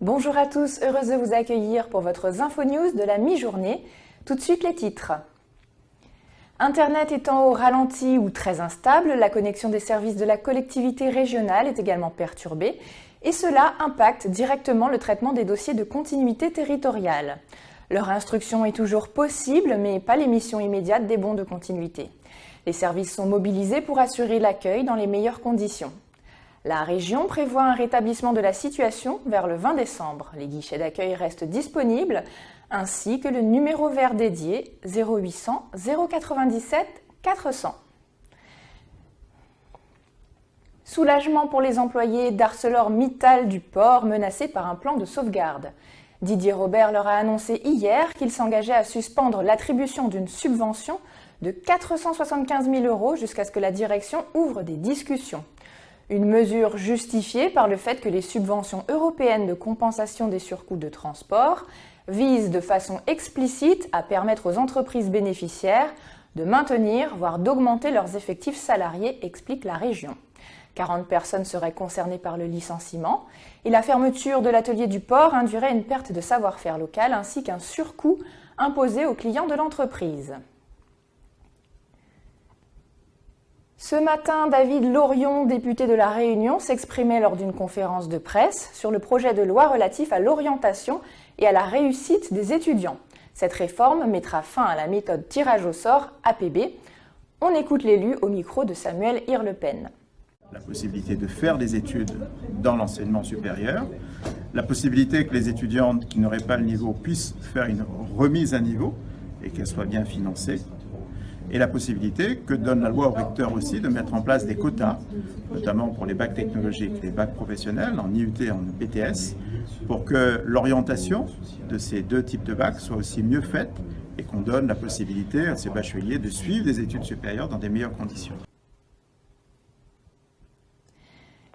Bonjour à tous, heureuse de vous accueillir pour votre Info News de la mi-journée. Tout de suite les titres. Internet étant au ralenti ou très instable, la connexion des services de la collectivité régionale est également perturbée et cela impacte directement le traitement des dossiers de continuité territoriale. Leur instruction est toujours possible, mais pas l'émission immédiate des bons de continuité. Les services sont mobilisés pour assurer l'accueil dans les meilleures conditions. La région prévoit un rétablissement de la situation vers le 20 décembre. Les guichets d'accueil restent disponibles, ainsi que le numéro vert dédié 0800 097 400. Soulagement pour les employés d'ArcelorMittal du port menacés par un plan de sauvegarde. Didier Robert leur a annoncé hier qu'il s'engageait à suspendre l'attribution d'une subvention de 475 000 € jusqu'à ce que la direction ouvre des discussions. Une mesure justifiée par le fait que les subventions européennes de compensation des surcoûts de transport visent de façon explicite à permettre aux entreprises bénéficiaires de maintenir, voire d'augmenter leurs effectifs salariés, explique la région. 40 personnes seraient concernées par le licenciement et la fermeture de l'atelier du port induirait une perte de savoir-faire local ainsi qu'un surcoût imposé aux clients de l'entreprise. Ce matin, David Lorion, député de La Réunion, s'exprimait lors d'une conférence de presse sur le projet de loi relatif à l'orientation et à la réussite des étudiants. Cette réforme mettra fin à la méthode tirage au sort APB. On écoute l'élu au micro de Samuel Hirlepen. La possibilité de faire des études dans l'enseignement supérieur, la possibilité que les étudiants qui n'auraient pas le niveau puissent faire une remise à niveau et qu'elle soit bien financée, et la possibilité que donne la loi au recteur aussi de mettre en place des quotas, notamment pour les bacs technologiques, les bacs professionnels, en IUT et en BTS, pour que l'orientation de ces deux types de bacs soit aussi mieux faite et qu'on donne la possibilité à ces bacheliers de suivre des études supérieures dans des meilleures conditions.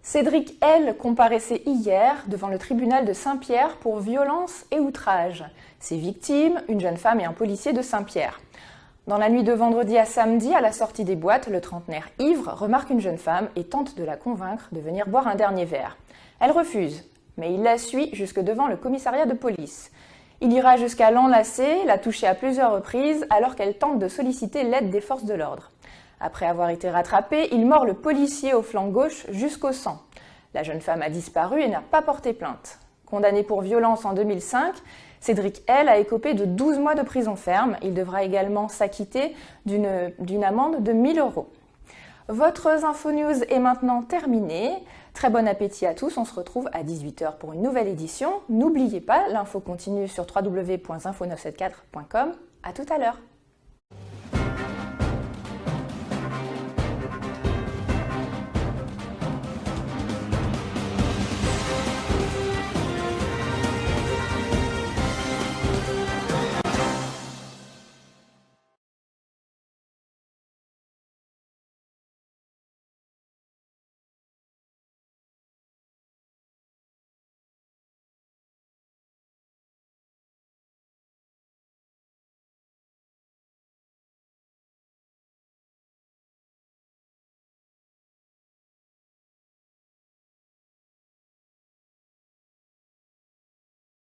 Cédric L. comparaissait hier devant le tribunal de Saint-Pierre pour violence et outrage. Ses victimes, une jeune femme et un policier de Saint-Pierre. Dans la nuit de vendredi à samedi, à la sortie des boîtes, le trentenaire ivre remarque une jeune femme et tente de la convaincre de venir boire un dernier verre. Elle refuse, mais il la suit jusque devant le commissariat de police. Il ira jusqu'à l'enlacer, la toucher à plusieurs reprises alors qu'elle tente de solliciter l'aide des forces de l'ordre. Après avoir été rattrapé, il mord le policier au flanc gauche jusqu'au sang. La jeune femme a disparu et n'a pas porté plainte. Condamné pour violence en 2005, Cédric L. a écopé de 12 mois de prison ferme. Il devra également s'acquitter d'une amende de 1 000 €. Votre Info News est maintenant terminée. Très bon appétit à tous. On se retrouve à 18 h pour une nouvelle édition. N'oubliez pas, l'info continue sur www.info974.com. À tout à l'heure.